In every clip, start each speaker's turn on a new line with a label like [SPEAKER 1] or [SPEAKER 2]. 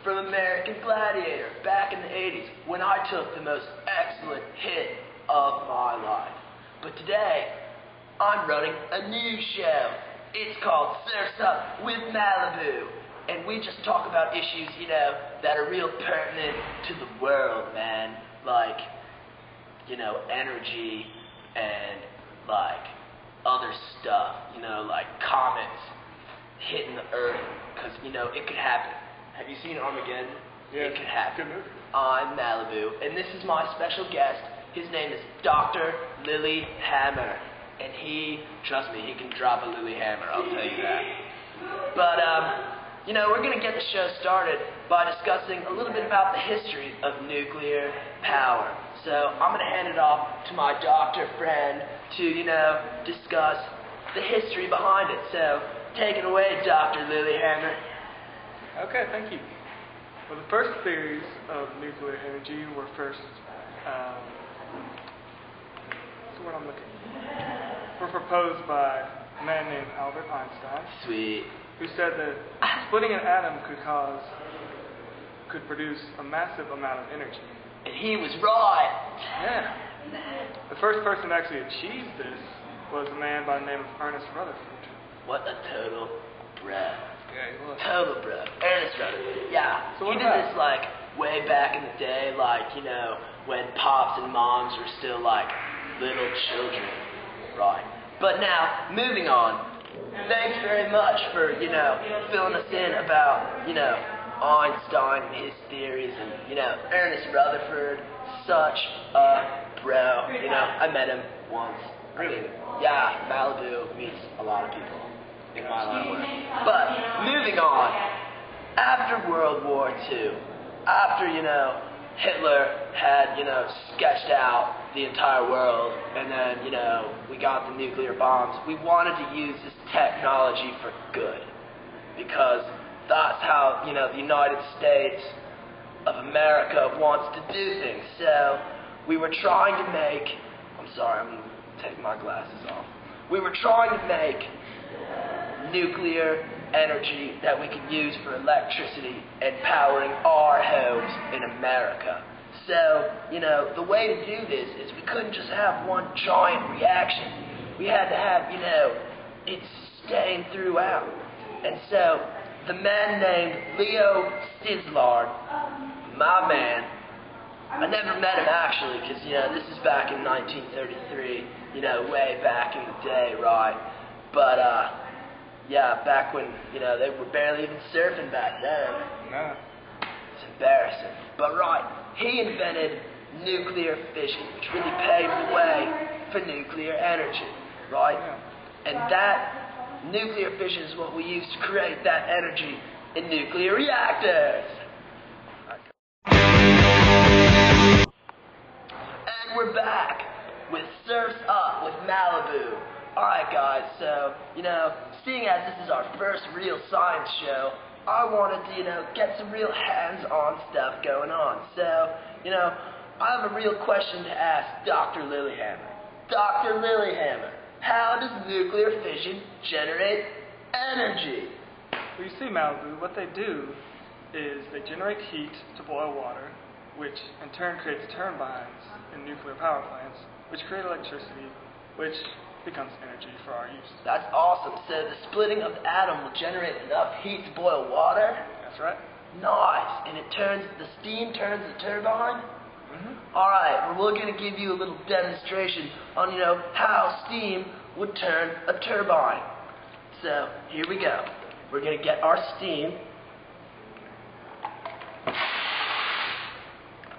[SPEAKER 1] from American Gladiator back in the 80s when I took the most excellent hit of my life. But today, I'm running a new show. It's called Surf's Up with Malibu. And we just talk about issues, that are real pertinent to the world, man. Like, energy and, other stuff. Like comets hitting the Earth. Because, it could happen. Have you seen Armageddon?
[SPEAKER 2] Yeah,
[SPEAKER 1] it could happen.
[SPEAKER 2] Good movie.
[SPEAKER 1] I'm Malibu. And this is my special guest. His name is Dr. Lillyhammer. And trust me, he can drop a Lillyhammer, I'll tell you that. But, we're going to get the show started by discussing a little bit about the history of nuclear power. So I'm going to hand it off to my doctor friend to, discuss the history behind it. So take it away, Dr. Lillyhammer.
[SPEAKER 2] Okay, thank you. Well, the first theories of nuclear energy were were proposed by a man named Albert Einstein.
[SPEAKER 1] Sweet.
[SPEAKER 2] Who said that splitting an atom could produce a massive amount of energy.
[SPEAKER 1] And he was right.
[SPEAKER 2] Yeah. The first person to actually achieve this was a man by the name of Ernest Rutherford.
[SPEAKER 1] What a total bro.
[SPEAKER 2] Yeah, he was.
[SPEAKER 1] Total bro. Ernest Rutherford. Yeah.
[SPEAKER 2] So
[SPEAKER 1] he did this way back in the day, when pops and moms were still little children. Right. But now, moving on. Thanks very much for, filling us in about, Einstein and his theories and, Ernest Rutherford, such a bro. I met him once.
[SPEAKER 2] Really?
[SPEAKER 1] Yeah, Malibu meets a lot of people in my line of work. But, moving on, after World War II, after, Hitler had, sketched out the entire world, and then, we got the nuclear bombs, we wanted to use this technology for good. Because that's how, the United States of America wants to do things. So, we were trying to make, I'm sorry, I'm going to take my glasses off. We were trying to make nuclear energy that we could use for electricity and powering our homes in America. So, the way to do this is we couldn't just have one giant reaction. We had to have, it sustain throughout. And so, the man named Leo Szilard, my man, I never met him actually, because, this is back in 1933, way back in the day, right? But, yeah, back when, they were barely even surfing back then.
[SPEAKER 2] No.
[SPEAKER 1] It's embarrassing. But, right, he invented nuclear fission, which really paved the way for nuclear energy, right?
[SPEAKER 2] Yeah.
[SPEAKER 1] And that nuclear fission is what we use to create that energy in nuclear reactors. And we're back with Surf's Up with Malibu. Alright guys, so, seeing as this is our first real science show, I wanted to, get some real hands-on stuff going on. So, I have a real question to ask Dr. Lillyhammer. Dr. Lillyhammer, how does nuclear fission generate energy?
[SPEAKER 2] Well, you see, Malibu, what they do is they generate heat to boil water, which in turn creates turbines in nuclear power plants, which create electricity, which becomes energy for our use.
[SPEAKER 1] That's awesome. So the splitting of the atom will generate enough heat to boil water?
[SPEAKER 2] That's right.
[SPEAKER 1] Nice. And the steam turns the turbine?
[SPEAKER 2] Mm-hmm.
[SPEAKER 1] Alright, well we're going to give you a little demonstration on, how steam would turn a turbine. So, here we go. We're going to get our steam.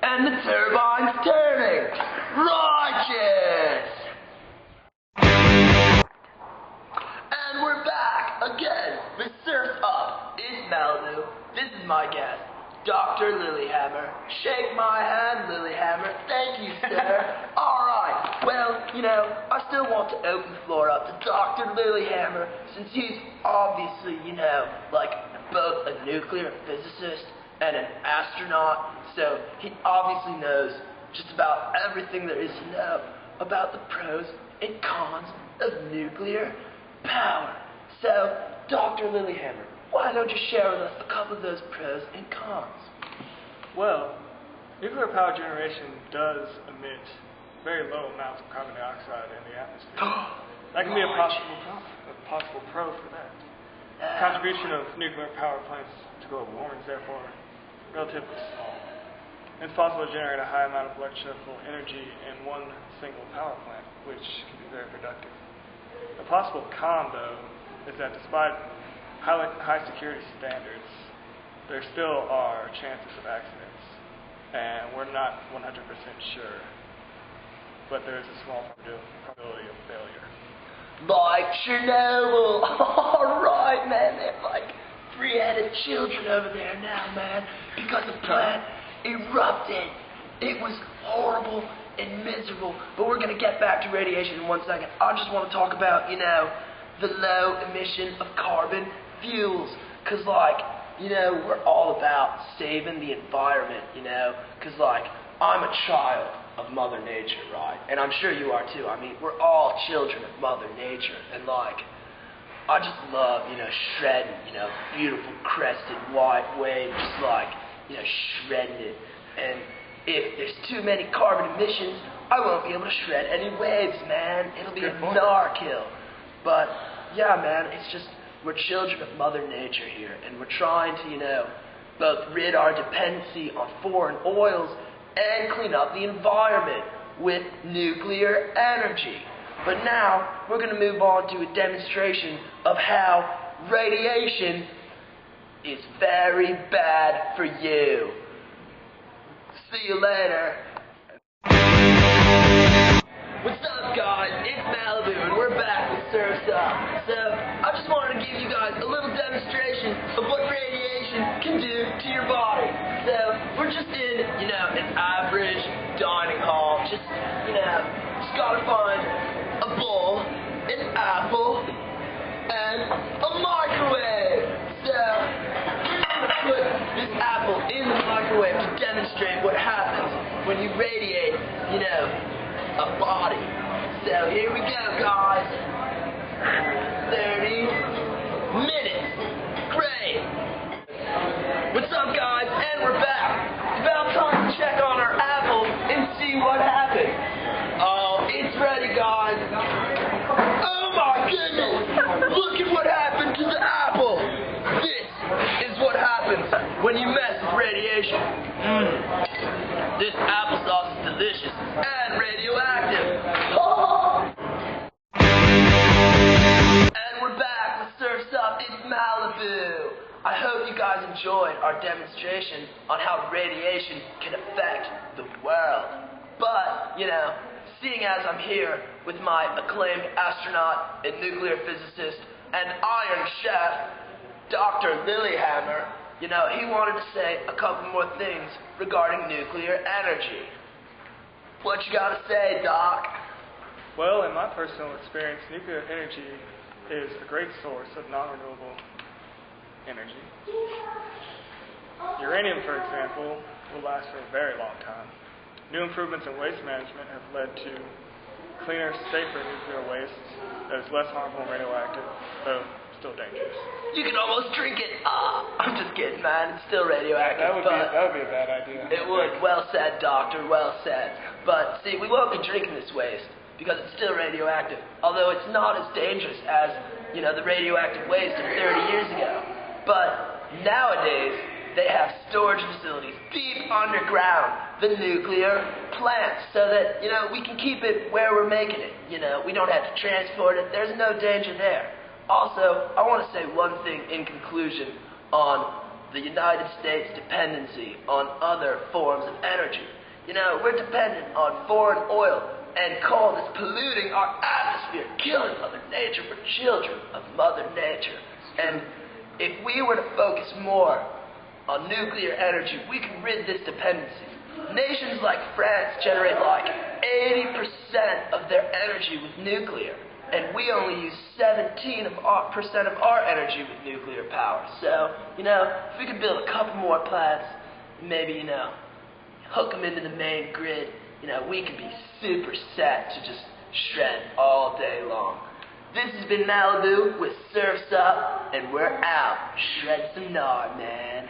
[SPEAKER 1] And the turbine's turning. Righteous! And we're back again with Surf's Up. It's Malibu. This is my guest, Dr. Lillyhammer. Shake my hand, Lillyhammer. Thank you, sir. Alright, well, I still want to open the floor up to Dr. Lillyhammer, since he's obviously, both a nuclear physicist and an astronaut, so he obviously knows just about everything there is to know about the pros and cons of nuclear power. So, Dr. Lillyhammer, why don't you share with us a couple of those pros and cons?
[SPEAKER 2] Well, nuclear power generation does emit very low amounts of carbon dioxide in the atmosphere. That can be a possible pro for that. The contribution of nuclear power plants to global warming is therefore relatively small. It's possible to generate a high amount of electrical energy in one single power plant, which can be very productive. A possible con, though, is that despite high security standards, there still are chances of accidents, and we're not 100% sure, but there is a small probability of failure.
[SPEAKER 1] Like Chernobyl. Alright, man, they have like 3-headed children over there now, man, because the plant erupted. It was horrible and miserable, but we're going to get back to radiation in 1 second. I just want to talk about, the low emission of carbon fuels, because, we're all about saving the environment, because, I'm a child of Mother Nature, right? And I'm sure you are too. I mean, we're all children of Mother Nature, and, I just love, shredding, beautiful crested white wave, just shredding it. And if there's too many carbon emissions, I won't be able to shred any waves, man. It'll be a narkill. But, yeah, man, it's just, we're children of Mother Nature here, and we're trying to, both rid our dependency on foreign oils and clean up the environment with nuclear energy. But now, we're going to move on to a demonstration of how radiation is very bad for you. See you later. What's up, guys? It's Malibu, and we're back with Surf's Up. So, I just wanted to give you guys a little demonstration of what radiation can do to your body. So, we're just in, an average dining hall. Just gotta find a bowl, an apple, and a microwave. So, we're gonna put this apple in the microwave to demonstrate what happens when you radiate, a body. So here we go, guys. 30 minutes. Great. What's up, guys? And we're back. It's about time to check on our apple and see what happened. Oh, it's ready, guys. Oh my goodness! Look at what happened to the apple. This is what happens when you mess with radiation. This applesauce is delicious and radioactive. And we're back with Surf's Up. It's Malibu. I hope you guys enjoyed our demonstration on how radiation can affect the world. But, seeing as I'm here with my acclaimed astronaut and nuclear physicist and Iron Chef, Dr. Lillyhammer, he wanted to say a couple more things regarding nuclear energy. What you gotta say, Doc?
[SPEAKER 2] Well, in my personal experience, nuclear energy is a great source of non-renewable energy. Uranium, for example, will last for a very long time. New improvements in waste management have led to cleaner, safer nuclear waste that is less harmful and radioactive, though still dangerous.
[SPEAKER 1] You can almost drink it. I'm just kidding, man. It's still radioactive.
[SPEAKER 2] That would be a bad idea.
[SPEAKER 1] It would. Well said, doctor. Well said. But see, we won't be drinking this waste because it's still radioactive. Although it's not as dangerous as the radioactive waste of 30 years ago. But nowadays they have storage facilities deep underground, the nuclear plants, so that we can keep it where we're making it. We don't have to transport it. There's no danger there. Also, I want to say one thing in conclusion on the United States dependency on other forms of energy. We're dependent on foreign oil and coal that's polluting our atmosphere, killing Mother Nature. We're children of Mother Nature. And if we were to focus more on nuclear energy, we could rid this dependency. Nations like France generate 80% of their energy with nuclear. And we only use 17% of our energy with nuclear power. So, if we could build a couple more plants, maybe, hook them into the main grid, we could be super set to just shred all day long. This has been Malibu with Surf's Up, and we're out. Shred some nard, man.